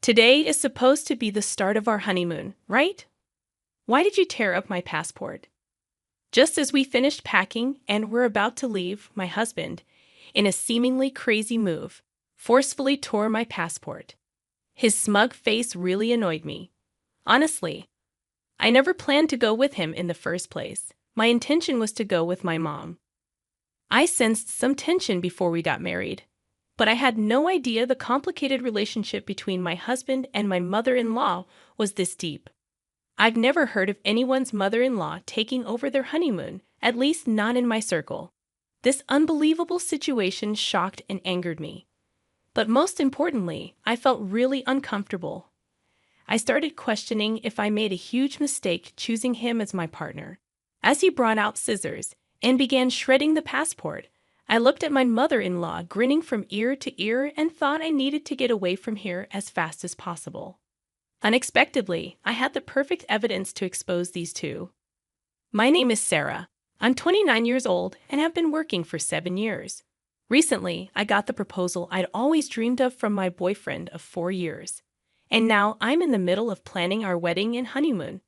Today is supposed to be the start of our honeymoon, right? Why did you tear up my passport? Just as we finished packing and were about to leave, my husband, in a seemingly crazy move, forcefully tore my passport. His smug face really annoyed me. Honestly, I never planned to go with him in the first place. My intention was to go with my mom. I sensed some tension before we got married, but I had no idea the complicated relationship between my husband and my mother-in-law was this deep. I've never heard of anyone's mother-in-law taking over their honeymoon, at least not in my circle. This unbelievable situation shocked and angered me. But most importantly, I felt really uncomfortable. I started questioning if I made a huge mistake choosing him as my partner. As he brought out scissors and began shredding the passport, I looked at my mother-in-law grinning from ear to ear and thought I needed to get away from here as fast as possible. Unexpectedly, I had the perfect evidence to expose these two. My name is Sarah. I'm 29 years old and have been working for 7 years. Recently, I got the proposal I'd always dreamed of from my boyfriend of 4 years. And now I'm in the middle of planning our wedding and honeymoon.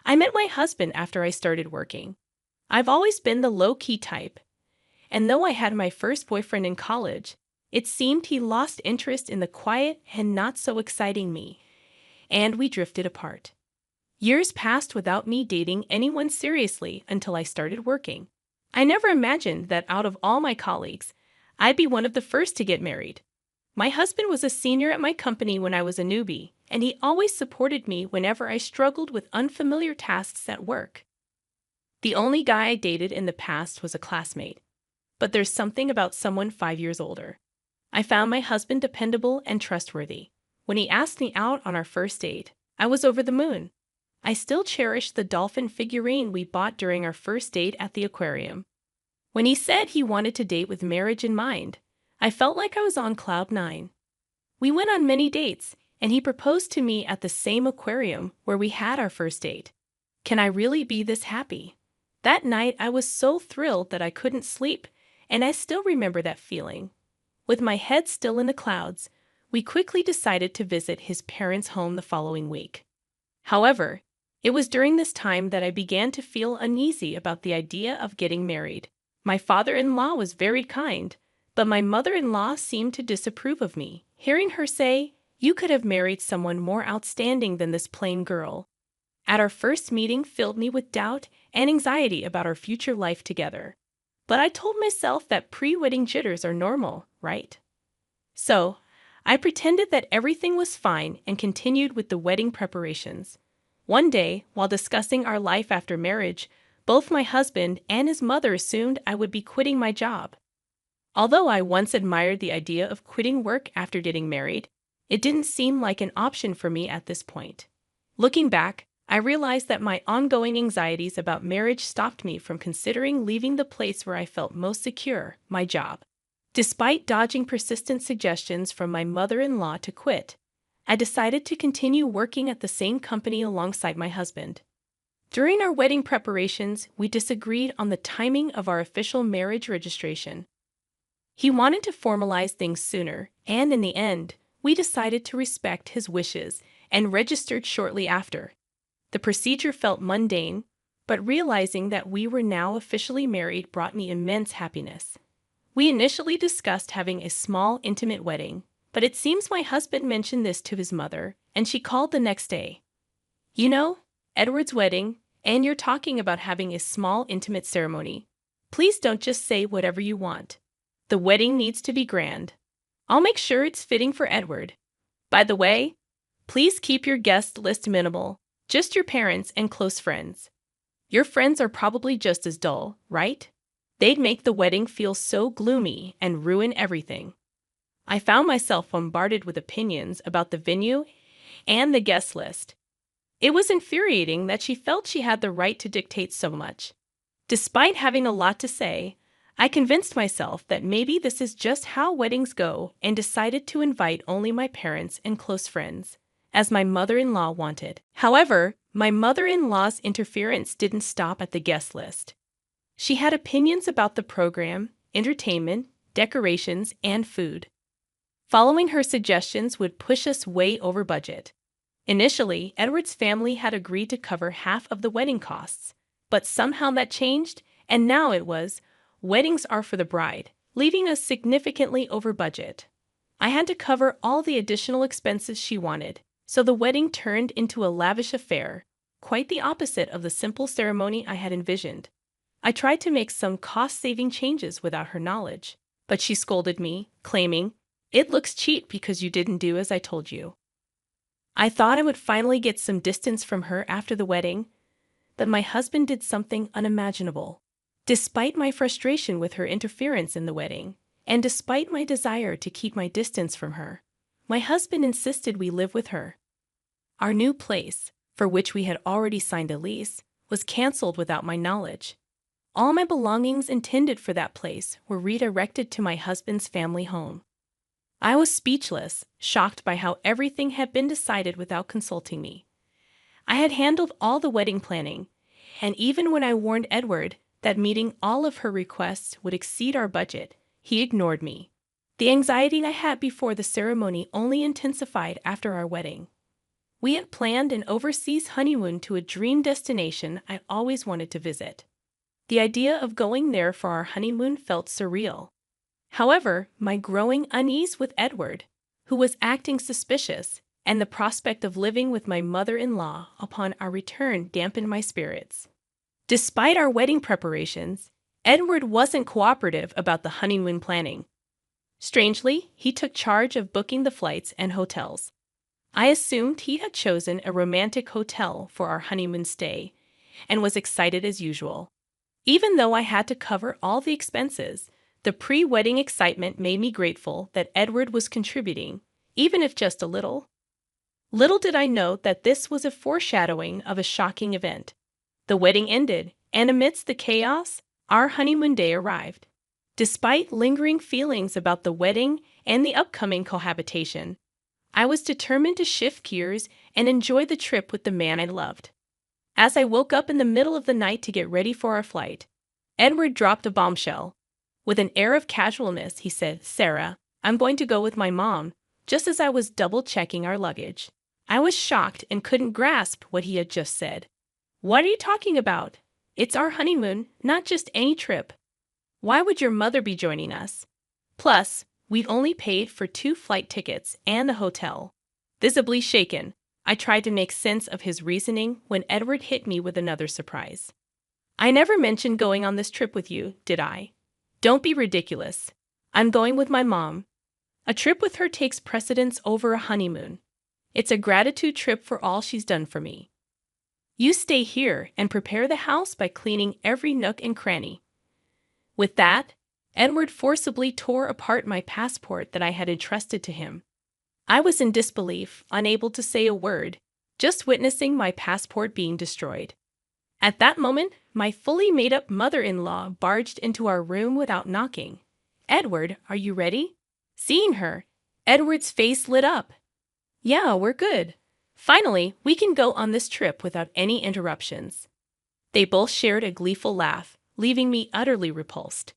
I met my husband after I started working. I've always been the low-key type. And though I had my first boyfriend in college, it seemed he lost interest in the quiet and not-so-exciting me, and we drifted apart. Years passed without me dating anyone seriously until I started working. I never imagined that out of all my colleagues, I'd be one of the first to get married. My husband was a senior at my company when I was a newbie, and he always supported me whenever I struggled with unfamiliar tasks at work. The only guy I dated in the past was a classmate, but there's something about someone 5 years older. I found my husband dependable and trustworthy. When he asked me out on our first date, I was over the moon. I still cherish the dolphin figurine we bought during our first date at the aquarium. When he said he wanted to date with marriage in mind, I felt like I was on cloud 9. We went on many dates, and he proposed to me at the same aquarium where we had our first date. Can I really be this happy? That night, I was so thrilled that I couldn't sleep, and I still remember that feeling. With my head still in the clouds, we quickly decided to visit his parents' home the following week. However, it was during this time that I began to feel uneasy about the idea of getting married. My father-in-law was very kind, but my mother-in-law seemed to disapprove of me. Hearing her say, "You could have married someone more outstanding than this plain girl," at our first meeting filled me with doubt and anxiety about our future life together. But I told myself that pre-wedding jitters are normal, right? So, I pretended that everything was fine and continued with the wedding preparations. One day, while discussing our life after marriage, both my husband and his mother assumed I would be quitting my job. Although I once admired the idea of quitting work after getting married, it didn't seem like an option for me at this point. Looking back, I realized that my ongoing anxieties about marriage stopped me from considering leaving the place where I felt most secure, my job. Despite dodging persistent suggestions from my mother-in-law to quit, I decided to continue working at the same company alongside my husband. During our wedding preparations, we disagreed on the timing of our official marriage registration. He wanted to formalize things sooner, and in the end, we decided to respect his wishes and registered shortly after. The procedure felt mundane, but realizing that we were now officially married brought me immense happiness. We initially discussed having a small, intimate wedding, but it seems my husband mentioned this to his mother, and she called the next day. "You know, Edward's wedding, and you're talking about having a small, intimate ceremony. Please don't just say whatever you want. The wedding needs to be grand. I'll make sure it's fitting for Edward. By the way, please keep your guest list minimal, just your parents and close friends. Your friends are probably just as dull, right? They'd make the wedding feel so gloomy and ruin everything." I found myself bombarded with opinions about the venue and the guest list. It was infuriating that she felt she had the right to dictate so much. Despite having a lot to say, I convinced myself that maybe this is just how weddings go and decided to invite only my parents and close friends, as my mother-in-law wanted. However, my mother-in-law's interference didn't stop at the guest list. She had opinions about the program, entertainment, decorations, and food. Following her suggestions would push us way over budget. Initially, Edward's family had agreed to cover half of the wedding costs, but somehow that changed, and now it was, weddings are for the bride, leaving us significantly over budget. I had to cover all the additional expenses she wanted, so the wedding turned into a lavish affair, quite the opposite of the simple ceremony I had envisioned. I tried to make some cost-saving changes without her knowledge, but she scolded me, claiming, "It looks cheap because you didn't do as I told you." I thought I would finally get some distance from her after the wedding, but my husband did something unimaginable. Despite my frustration with her interference in the wedding, and despite my desire to keep my distance from her, my husband insisted we live with her. Our new place, for which we had already signed a lease, was canceled without my knowledge. All my belongings intended for that place were redirected to my husband's family home. I was speechless, shocked by how everything had been decided without consulting me. I had handled all the wedding planning, and even when I warned Edward that meeting all of her requests would exceed our budget, he ignored me. The anxiety I had before the ceremony only intensified after our wedding. We had planned an overseas honeymoon to a dream destination I always wanted to visit. The idea of going there for our honeymoon felt surreal. However, my growing unease with Edward, who was acting suspicious, and the prospect of living with my mother-in-law upon our return dampened my spirits. Despite our wedding preparations, Edward wasn't cooperative about the honeymoon planning. Strangely, he took charge of booking the flights and hotels. I assumed he had chosen a romantic hotel for our honeymoon stay, and was excited as usual. Even though I had to cover all the expenses, the pre-wedding excitement made me grateful that Edward was contributing, even if just a little. Little did I know that this was a foreshadowing of a shocking event. The wedding ended, and amidst the chaos, our honeymoon day arrived. Despite lingering feelings about the wedding and the upcoming cohabitation, I was determined to shift gears and enjoy the trip with the man I loved. As I woke up in the middle of the night to get ready for our flight, Edward dropped a bombshell. With an air of casualness, he said, "Sarah, I'm going to go with my mom," just as I was double-checking our luggage. I was shocked and couldn't grasp what he had just said. "What are you talking about? It's our honeymoon, not just any trip. Why would your mother be joining us? Plus, we've only paid for 2 flight tickets and a hotel." Visibly shaken, I tried to make sense of his reasoning when Edward hit me with another surprise. "I never mentioned going on this trip with you, did I? Don't be ridiculous. I'm going with my mom. A trip with her takes precedence over a honeymoon. It's a gratitude trip for all she's done for me. You stay here and prepare the house by cleaning every nook and cranny." With that, Edward forcibly tore apart my passport that I had entrusted to him. I was in disbelief, unable to say a word, just witnessing my passport being destroyed. At that moment, my fully made-up mother-in-law barged into our room without knocking. "Edward, are you ready?" Seeing her, Edward's face lit up. "Yeah, we're good. Finally, we can go on this trip without any interruptions." They both shared a gleeful laugh, leaving me utterly repulsed.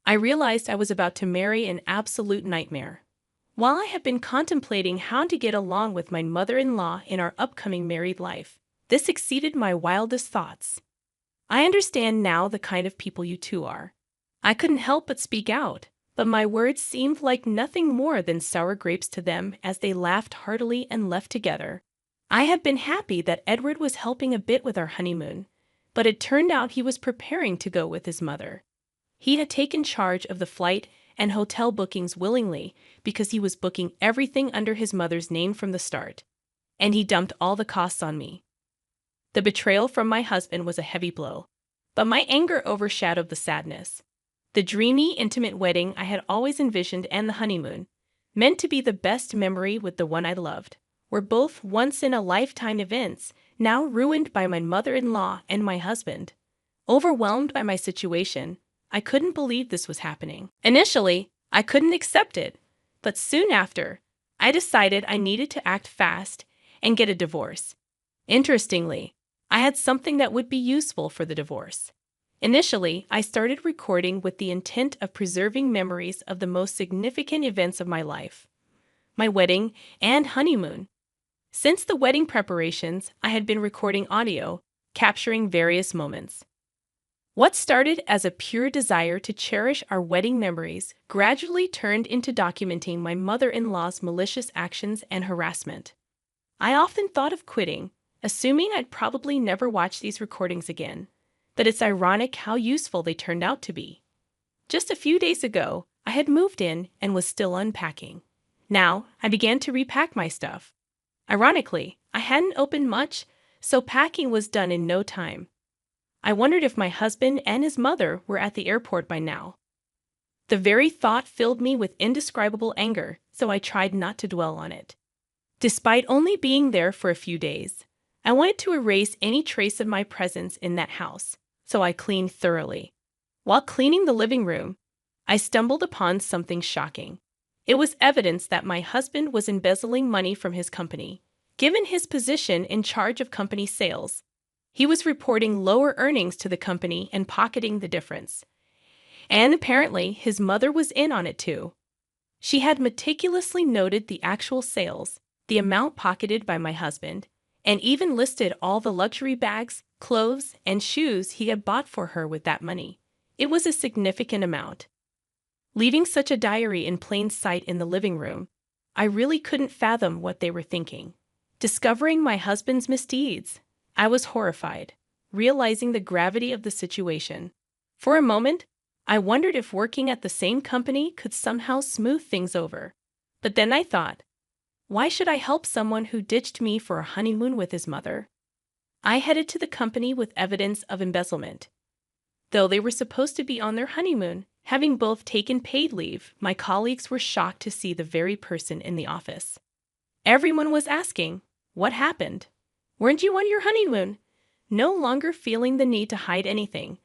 I realized I was about to marry an absolute nightmare. While I had been contemplating how to get along with my mother-in-law in our upcoming married life, this exceeded my wildest thoughts. I understand now the kind of people you two are. I couldn't help but speak out, but my words seemed like nothing more than sour grapes to them as they laughed heartily and left together. I had been happy that Edward was helping a bit with our honeymoon, but it turned out he was preparing to go with his mother. He had taken charge of the flight and hotel bookings willingly because he was booking everything under his mother's name from the start, and he dumped all the costs on me. The betrayal from my husband was a heavy blow, but my anger overshadowed the sadness. The dreamy, intimate wedding I had always envisioned and the honeymoon, meant to be the best memory with the one I loved, were both once-in-a-lifetime events now ruined by my mother-in-law and my husband. Overwhelmed by my situation, I couldn't believe this was happening. Initially, I couldn't accept it, but soon after, I decided I needed to act fast and get a divorce. Interestingly, I had something that would be useful for the divorce. Initially, I started recording with the intent of preserving memories of the most significant events of my life, my wedding, and honeymoon. Since the wedding preparations, I had been recording audio, capturing various moments. What started as a pure desire to cherish our wedding memories gradually turned into documenting my mother-in-law's malicious actions and harassment. I often thought of quitting, assuming I'd probably never watch these recordings again, but it's ironic how useful they turned out to be. Just a few days ago, I had moved in and was still unpacking. Now, I began to repack my stuff. Ironically, I hadn't opened much, so packing was done in no time. I wondered if my husband and his mother were at the airport by now. The very thought filled me with indescribable anger, so I tried not to dwell on it. Despite only being there for a few days, I wanted to erase any trace of my presence in that house, so I cleaned thoroughly. While cleaning the living room, I stumbled upon something shocking. It was evidence that my husband was embezzling money from his company. Given his position in charge of company sales, he was reporting lower earnings to the company and pocketing the difference. And apparently, his mother was in on it too. She had meticulously noted the actual sales, the amount pocketed by my husband, and even listed all the luxury bags, clothes, and shoes he had bought for her with that money. It was a significant amount. Leaving such a diary in plain sight in the living room, I really couldn't fathom what they were thinking. Discovering my husband's misdeeds, I was horrified, realizing the gravity of the situation. For a moment, I wondered if working at the same company could somehow smooth things over. But then I thought, why should I help someone who ditched me for a honeymoon with his mother? I headed to the company with evidence of embezzlement. Though they were supposed to be on their honeymoon, having both taken paid leave, my colleagues were shocked to see the very person in the office. Everyone was asking, what happened? Weren't you on your honeymoon? No longer feeling the need to hide anything,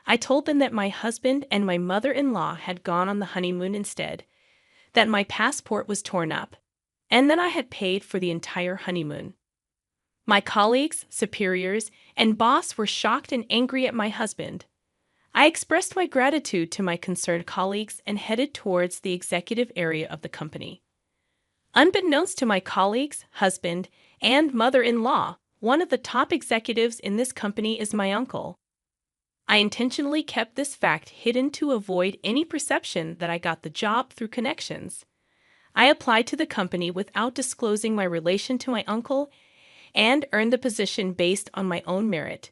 I told them that my husband and my mother-in-law had gone on the honeymoon instead, that my passport was torn up, and that I had paid for the entire honeymoon. My colleagues, superiors, and boss were shocked and angry at my husband. I expressed my gratitude to my concerned colleagues and headed towards the executive area of the company. Unbeknownst to my colleagues, husband, and mother-in-law, one of the top executives in this company is my uncle. I intentionally kept this fact hidden to avoid any perception that I got the job through connections. I applied to the company without disclosing my relation to my uncle and earned the position based on my own merit.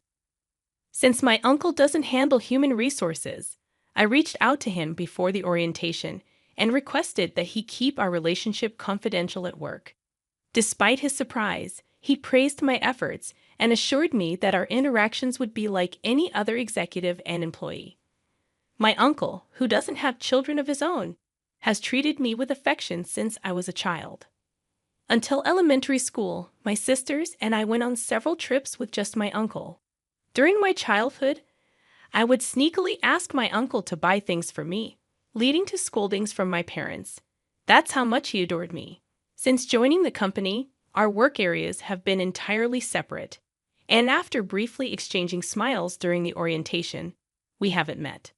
Since my uncle doesn't handle human resources, I reached out to him before the orientation and requested that he keep our relationship confidential at work. Despite his surprise, he praised my efforts and assured me that our interactions would be like any other executive and employee. My uncle, who doesn't have children of his own, has treated me with affection since I was a child. Until elementary school, my sisters and I went on several trips with just my uncle. During my childhood, I would sneakily ask my uncle to buy things for me, leading to scoldings from my parents. That's how much he adored me. Since joining the company, our work areas have been entirely separate, and after briefly exchanging smiles during the orientation, we haven't met.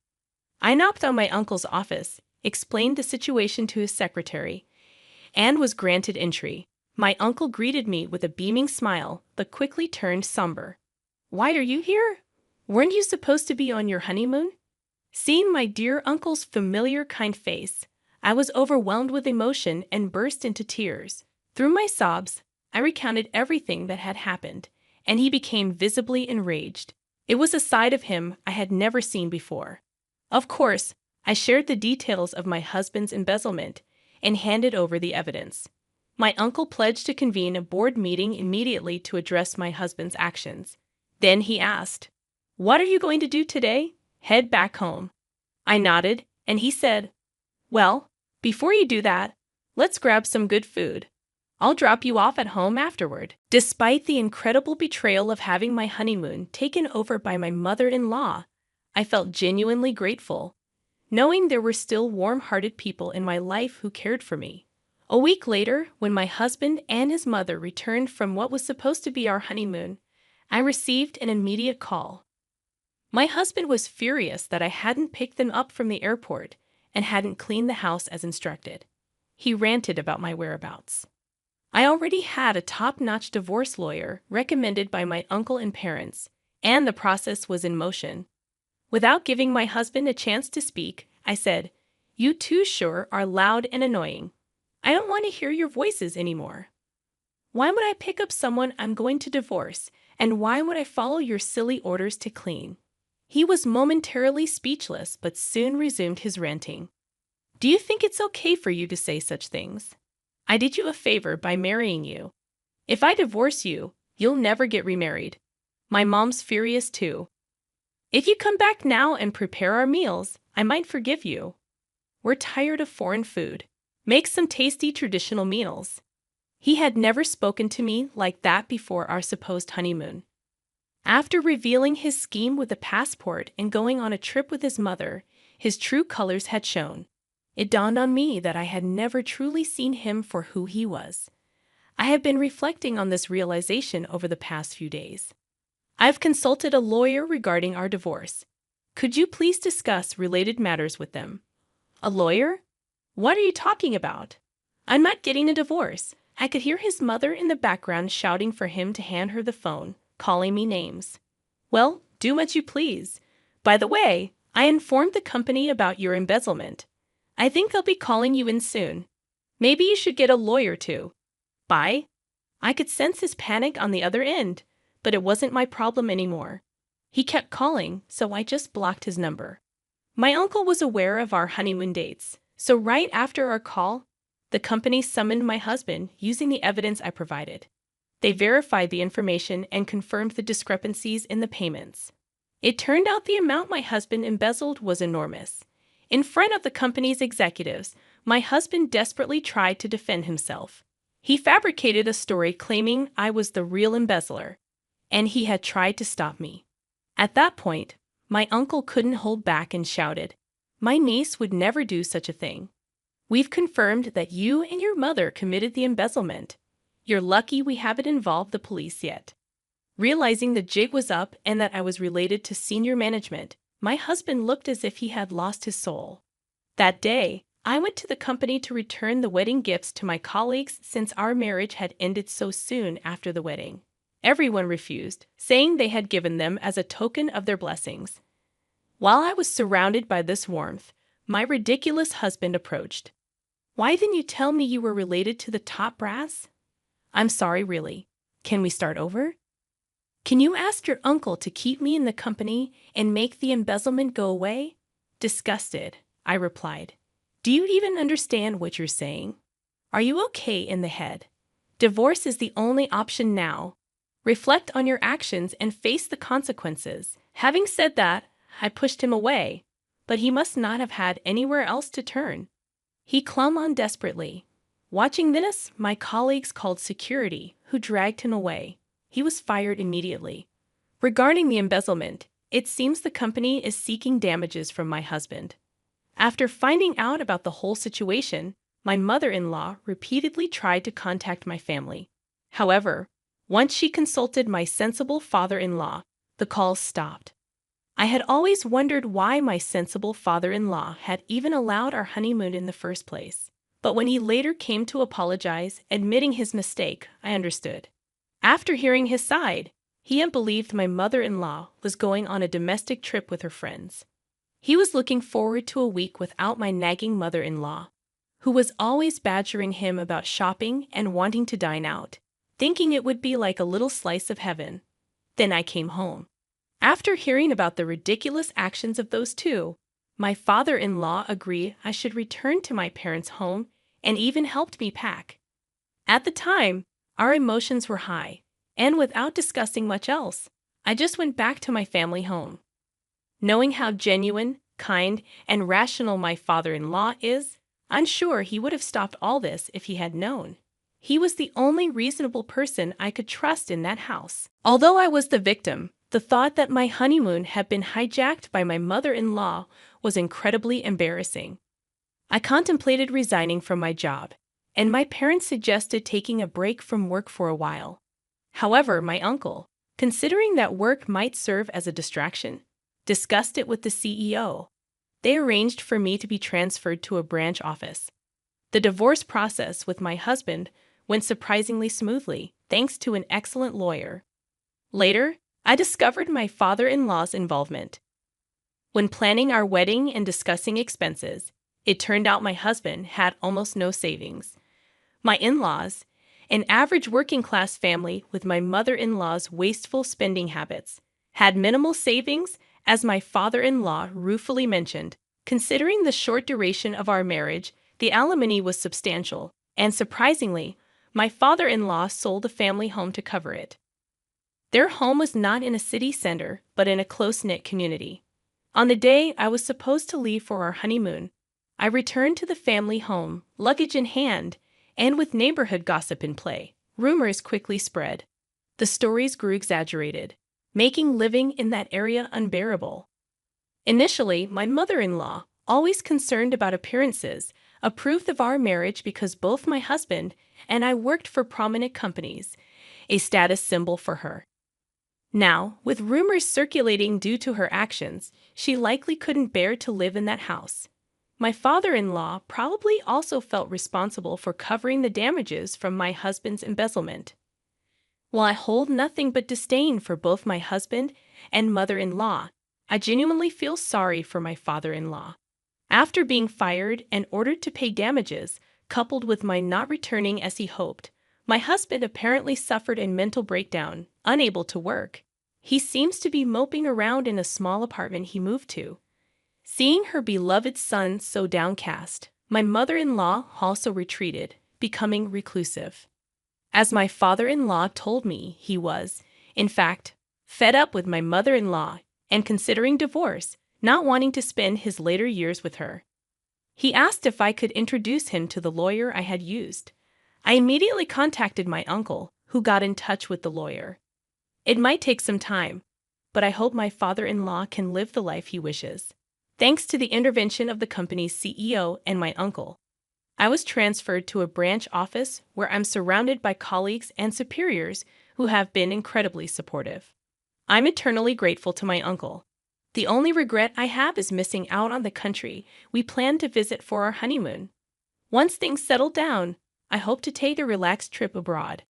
I knocked on my uncle's office, explained the situation to his secretary, and was granted entry. My uncle greeted me with a beaming smile, but quickly turned somber. "Why are you here? Weren't you supposed to be on your honeymoon?" Seeing my dear uncle's familiar, kind face, I was overwhelmed with emotion and burst into tears. Through my sobs, I recounted everything that had happened, and he became visibly enraged. It was a side of him I had never seen before. Of course, I shared the details of my husband's embezzlement and handed over the evidence. My uncle pledged to convene a board meeting immediately to address my husband's actions. Then he asked, "What are you going to do today?" "Head back home." I nodded, and he said, "Well, before you do that, let's grab some good food. I'll drop you off at home afterward." Despite the incredible betrayal of having my honeymoon taken over by my mother-in-law, I felt genuinely grateful, knowing there were still warm-hearted people in my life who cared for me. A week later, when my husband and his mother returned from what was supposed to be our honeymoon, I received an immediate call. My husband was furious that I hadn't picked them up from the airport and hadn't cleaned the house as instructed. he ranted about my whereabouts. I already had a top-notch divorce lawyer recommended by my uncle and parents, and the process was in motion. Without giving my husband a chance to speak, I said, "You too sure are loud and annoying. I don't want to hear your voices anymore. Why would I pick up someone I'm going to divorce, and why would I follow your silly orders to clean?" He was momentarily speechless but soon resumed his ranting. "Do you think it's okay for you to say such things? I did you a favor by marrying you. If I divorce you, you'll never get remarried. My mom's furious too. If you come back now and prepare our meals, I might forgive you. We're tired of foreign food. Make some tasty traditional meals." He had never spoken to me like that before our supposed honeymoon. After revealing his scheme with a passport and going on a trip with his mother, his true colors had shown. It dawned on me that I had never truly seen him for who he was. I have been reflecting on this realization over the past few days. I've consulted a lawyer regarding our divorce. Could you please discuss related matters with them? A lawyer? What are you talking about? I'm not getting a divorce. I could hear his mother in the background shouting for him to hand her the phone, calling me names. Well, do what you please. By the way, I informed the company about your embezzlement. I think they'll be calling you in soon. Maybe you should get a lawyer too. Bye. I could sense his panic on the other end, but it wasn't my problem anymore. He kept calling, so I just blocked his number. My uncle was aware of our honeymoon dates, so right after our call, the company summoned my husband using the evidence I provided. They verified the information and confirmed the discrepancies in the payments. It turned out the amount my husband embezzled was enormous. In front of the company's executives, my husband desperately tried to defend himself. He fabricated a story claiming I was the real embezzler, and he had tried to stop me. At that point, my uncle couldn't hold back and shouted, "My niece would never do such a thing. We've confirmed that you and your mother committed the embezzlement. You're lucky we haven't involved the police yet." Realizing the jig was up and that I was related to senior management, my husband looked as if he had lost his soul. That day, I went to the company to return the wedding gifts to my colleagues since our marriage had ended so soon after the wedding. Everyone refused, saying they had given them as a token of their blessings. While I was surrounded by this warmth, my ridiculous husband approached. "Why didn't you tell me you were related to the top brass?" "I'm sorry, really. Can we start over?" "Can you ask your uncle to keep me in the company and make the embezzlement go away?" Disgusted, I replied. "Do you even understand what you're saying? Are you okay in the head? Divorce is the only option now. Reflect on your actions and face the consequences." Having said that, I pushed him away, but he must not have had anywhere else to turn. He clung on desperately. Watching this, my colleagues called security, who dragged him away. He was fired immediately. Regarding the embezzlement, it seems the company is seeking damages from my husband. After finding out about the whole situation, my mother-in-law repeatedly tried to contact my family. However, once she consulted my sensible father-in-law, the calls stopped. I had always wondered why my sensible father-in-law had even allowed our honeymoon in the first place. But when he later came to apologize, admitting his mistake, I understood. After hearing his side, he had believed my mother-in-law was going on a domestic trip with her friends. He was looking forward to a week without my nagging mother-in-law, who was always badgering him about shopping and wanting to dine out, thinking it would be like a little slice of heaven. Then I came home. After hearing about the ridiculous actions of those two, my father-in-law agreed I should return to my parents' home and even helped me pack. At the time, our emotions were high, and without discussing much else, I just went back to my family home. Knowing how genuine, kind, and rational my father-in-law is, I'm sure he would have stopped all this if he had known. He was the only reasonable person I could trust in that house. Although I was the victim, the thought that my honeymoon had been hijacked by my mother-in-law was incredibly embarrassing. I contemplated resigning from my job, and my parents suggested taking a break from work for a while. However, my uncle, considering that work might serve as a distraction, discussed it with the CEO. They arranged for me to be transferred to a branch office. The divorce process with my husband went surprisingly smoothly, thanks to an excellent lawyer. Later, I discovered my father-in-law's involvement. When planning our wedding and discussing expenses, it turned out my husband had almost no savings. My in-laws, an average working-class family with my mother-in-law's wasteful spending habits, had minimal savings, as my father-in-law ruefully mentioned. Considering the short duration of our marriage, the alimony was substantial, and surprisingly, my father-in-law sold the family home to cover it. Their home was not in a city center, but in a close-knit community. On the day I was supposed to leave for our honeymoon, I returned to the family home, luggage in hand, and with neighborhood gossip in play. Rumors quickly spread. The stories grew exaggerated, making living in that area unbearable. Initially, my mother-in-law, always concerned about appearances, approved of our marriage because both my husband and I worked for prominent companies, a status symbol for her. Now, with rumors circulating due to her actions, she likely couldn't bear to live in that house. My father-in-law probably also felt responsible for covering the damages from my husband's embezzlement. While I hold nothing but disdain for both my husband and mother-in-law, I genuinely feel sorry for my father-in-law. After being fired and ordered to pay damages, coupled with my not returning as he hoped, my husband apparently suffered a mental breakdown, unable to work. He seems to be moping around in a small apartment he moved to. Seeing her beloved son so downcast, my mother-in-law also retreated, becoming reclusive. As my father-in-law told me, he was, in fact, fed up with my mother-in-law and considering divorce, not wanting to spend his later years with her. He asked if I could introduce him to the lawyer I had used. I immediately contacted my uncle, who got in touch with the lawyer. It might take some time, but I hope my father-in-law can live the life he wishes. Thanks to the intervention of the company's CEO and my uncle, I was transferred to a branch office where I'm surrounded by colleagues and superiors who have been incredibly supportive. I'm eternally grateful to my uncle. The only regret I have is missing out on the country we planned to visit for our honeymoon. Once things settle down, I hope to take a relaxed trip abroad.